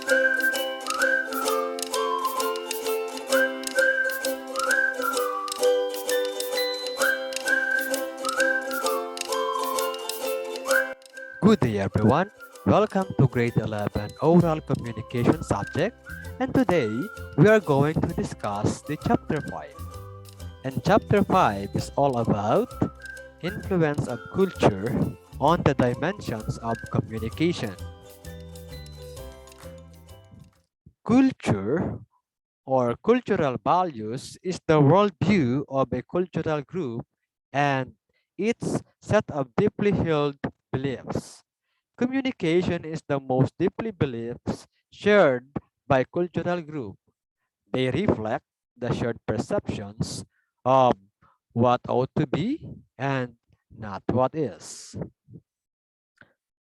Good day everyone. Welcome to grade 11 oral communication subject, and today we are going to discuss the chapter 5. And chapter 5 is all about influence of culture on the dimensions of communication. Culture or cultural values is the worldview of a cultural group and its set of deeply held beliefs. Communication is the most deeply beliefs shared by cultural group. They reflect the shared perceptions of what ought to be and not what is.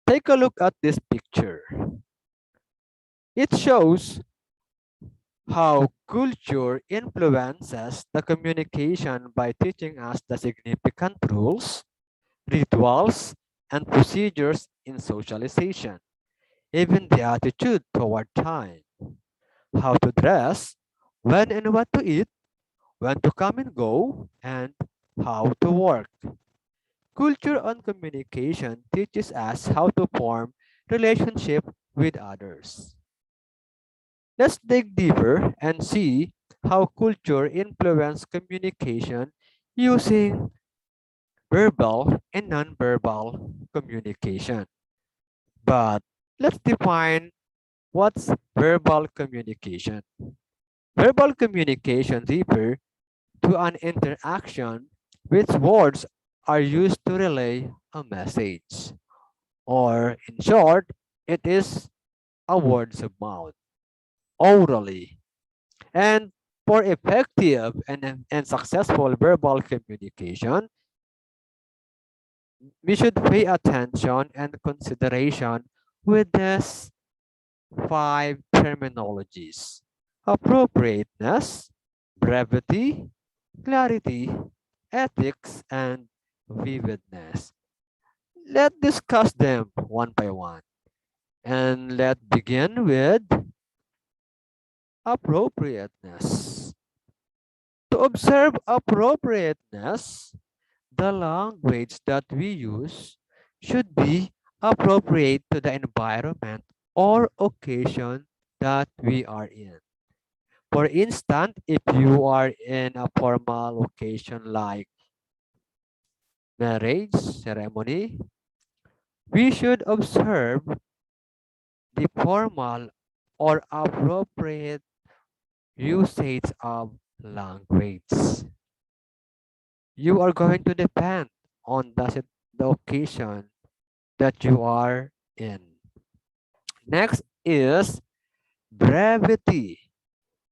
Take a look at this picture. It shows how culture influences the communication by teaching us the significant rules, rituals, and procedures in socialization, even the attitude toward time, how to dress, when and what to eat, when to come and go, and how to work. Culture on communication teaches us how to form relationship with others. Let's dig deeper and see how culture influences communication using verbal and nonverbal communication. But let's define what's verbal communication. Verbal communication refers to an interaction which words are used to relay a message. Or in short, it is a words of mouth, orally. And for effective and successful verbal communication, we should pay attention and consideration with these five terminologies: appropriateness, brevity, clarity, ethics, and vividness. Let's discuss them one by one. And let's begin with appropriateness. To observe appropriateness, the language that we use should be appropriate to the environment or occasion that we are in. For instance, if you are in a formal occasion like marriage ceremony, we should observe the formal or appropriate usage of language. You are going to depend on the occasion that you are in. Next is brevity.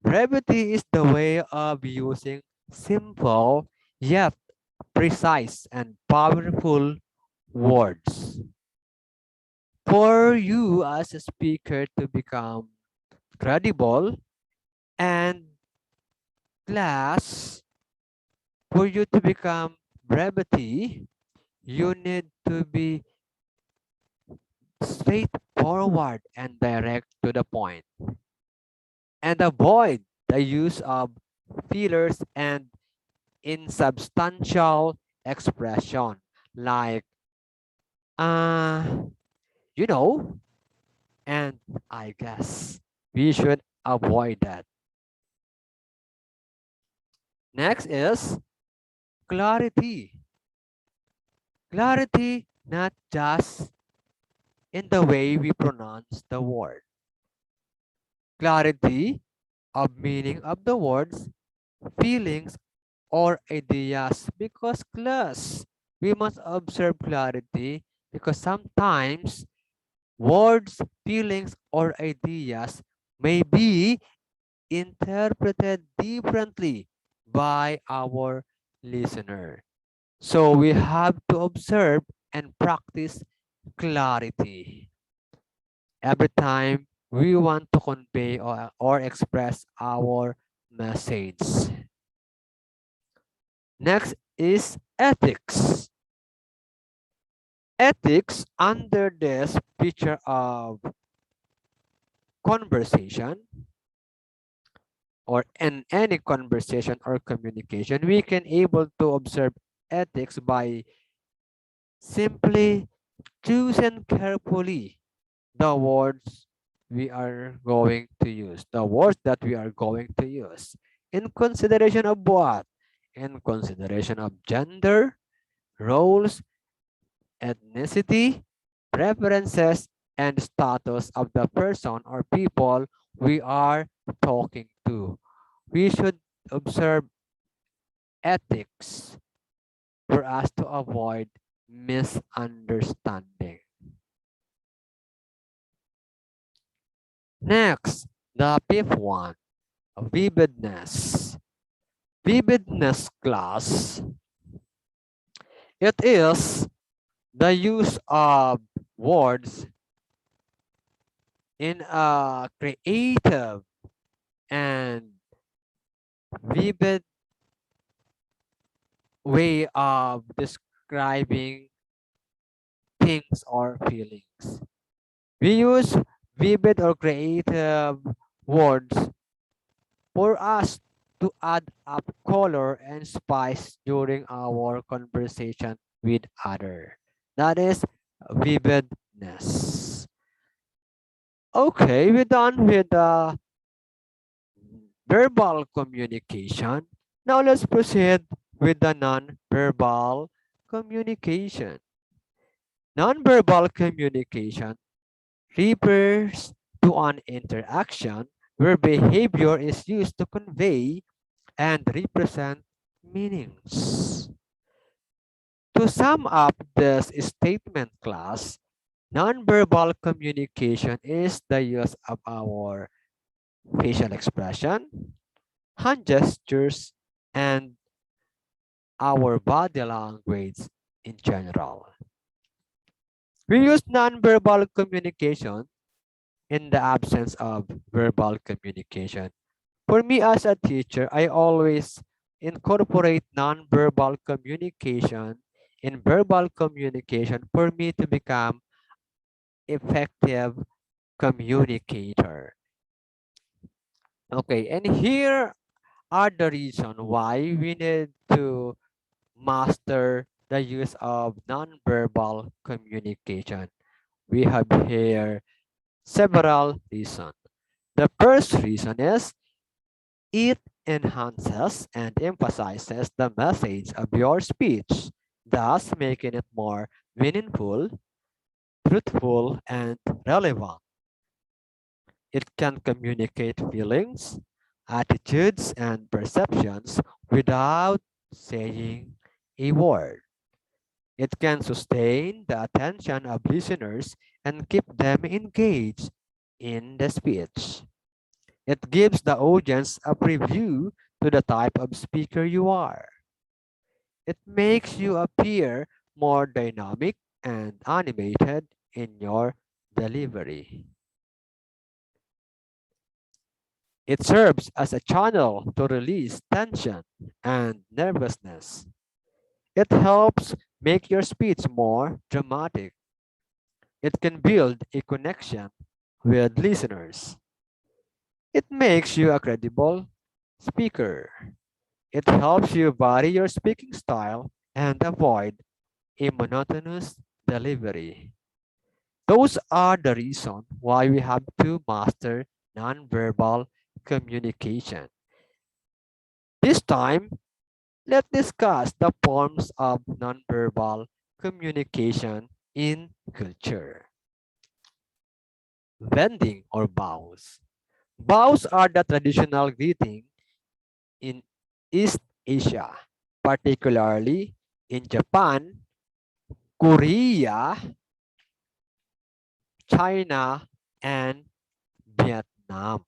Brevity is the way of using simple yet precise and powerful words. For you as a speaker to become credible and class, for you to become brevity, you need to be straightforward and direct to the point, and avoid the use of fillers and insubstantial expression like uh you know and I guess. We should avoid that. Next is clarity. Clarity not just in the way we pronounce the word. Clarity of meaning of the words, feelings, or ideas. Because class, we must observe clarity because sometimes words, feelings, or ideas may be interpreted differently by our listener. So we have to observe and practice clarity every time we want to convey or express our message. Next is ethics. Ethics under this picture of conversation or in any conversation or communication, we can able to observe ethics by simply choosing carefully the words we are going to use, the words that we are going to use. In consideration of what? In consideration of gender, roles, ethnicity, preferences, and status of the person or people we are talking to. We should observe ethics for us to avoid misunderstanding. Next, the fifth one, vividness. Vividness class. It is the use of words in a creative and vivid way of describing things or feelings. We use vivid or creative words for us to add up color and spice during our conversation with other. That is vividness. Okay, we're done with the verbal communication. Now let's proceed with the non-verbal communication. Non-verbal communication refers to an interaction where behavior is used to convey and represent meanings. To sum up this statement class, nonverbal communication is the use of our facial expression, hand gestures, and our body language in general. We use nonverbal communication in the absence of verbal communication. For me as a teacher, I always incorporate nonverbal communication in verbal communication for me to become effective communicator. Okay, and here are the reason why we need to master the use of nonverbal communication. We have here several reasons. The first reason is it enhances and emphasizes the message of your speech, thus making it more meaningful, truthful, and relevant. It can communicate feelings, attitudes, and perceptions without saying a word. It can sustain the attention of listeners and keep them engaged in the speech. It gives the audience a preview to the type of speaker you are. It makes you appear more dynamic and animated in your delivery. It serves as a channel to release tension and nervousness. It helps make your speech more dramatic. It can build a connection with listeners. It makes you a credible speaker. It helps you vary your speaking style and avoid a monotonous delivery. Those are the reasons why we have to master nonverbal communication. This time, let's discuss the forms of nonverbal communication in culture. Bending or bows. Bows are the traditional greeting in East Asia, particularly in Japan, Korea, China, and Vietnam.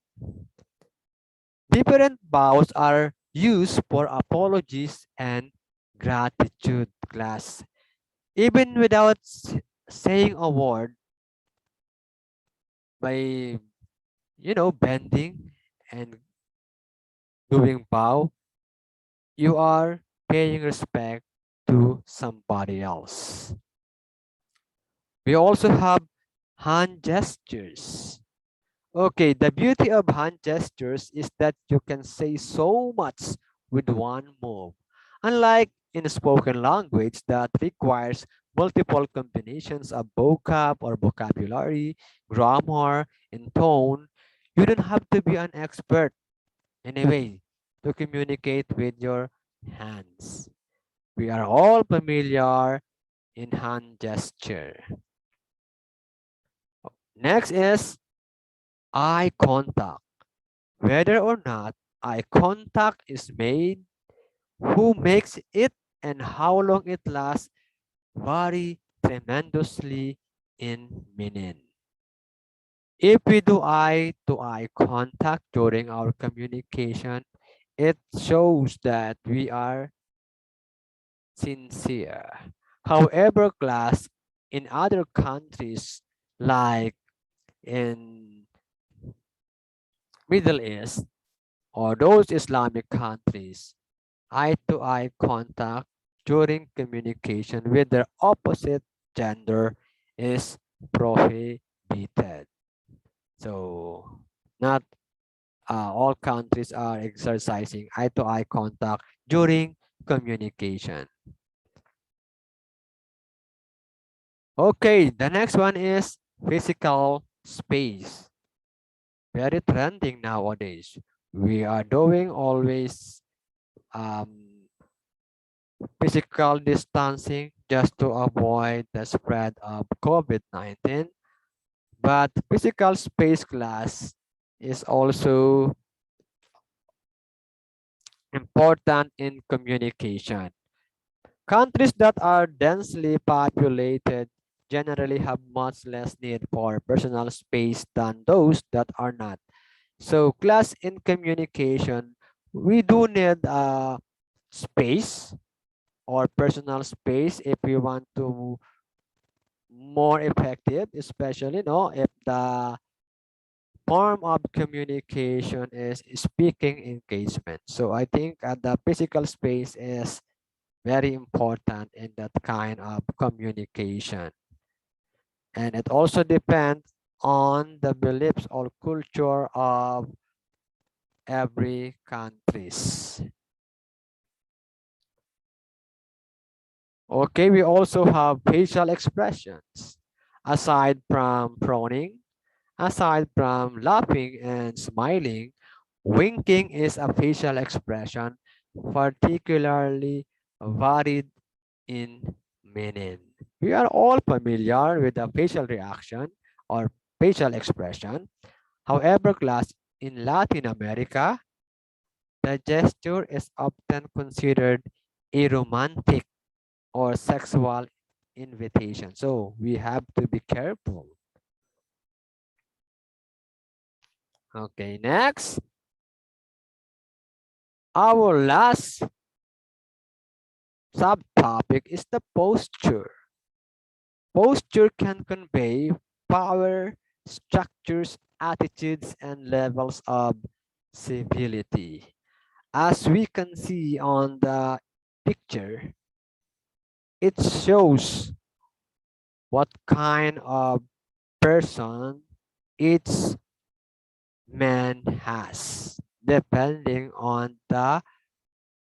Different bows are used for apologies and gratitude class. Even without saying a word, by bending and doing bow, you are paying respect to somebody else. We also have hand gestures. Okay, the beauty of hand gestures is that you can say so much with one move. Unlike in spoken language that requires multiple combinations of vocab or vocabulary, grammar, and tone, you don't have to be an expert anyway to communicate with your hands. We are all familiar in hand gesture. Next is eye contact. Whether or not eye contact is made, who makes it, and how long it lasts vary tremendously in meaning. If we do eye-to-eye contact during our communication, it shows that we are sincere. However, class, in other countries like in Middle East or those Islamic countries, eye-to-eye contact during communication with their opposite gender is prohibited. So not all countries are exercising eye-to-eye contact during communication. Okay, the next one is physical space. Very trending nowadays. We are doing always physical distancing just to avoid the spread of COVID-19. But physical space class is also important in communication. Countries that are densely populated generally have much less need for personal space than those that are not. So class in communication, we do need space or personal space if we want to more effective, especially no if the form of communication is speaking engagement. So I think the physical space is very important in that kind of communication. And it also depends on the beliefs or culture of every countries. Okay, we also have facial expressions. Aside from frowning, aside from laughing and smiling, winking is a facial expression particularly varied in meaning. We are all familiar with the facial reaction or facial expression. However, class in Latin America, the gesture is often considered a romantic or sexual invitation. So we have to be careful. Okay, next. Our last subtopic is the posture. Posture can convey power, structures, attitudes, and levels of civility. As we can see on the picture, it shows what kind of person each man has, depending on the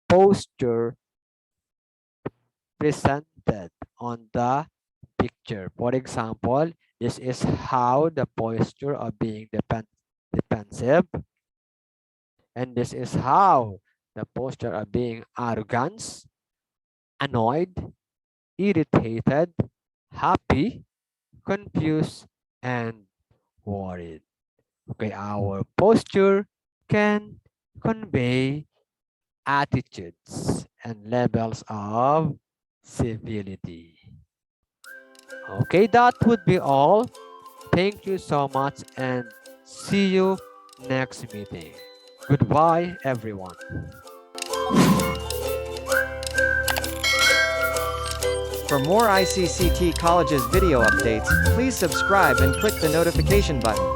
posture presented on the picture. For example, this is how the posture of being defensive, and this is how the posture of being arrogant, annoyed, irritated, happy, confused, and worried. Okay, our posture can convey attitudes and levels of civility. Okay, that would be all. Thank you so much and see you next meeting. Goodbye, everyone. For more ICCT College's video updates, please subscribe and click the notification button.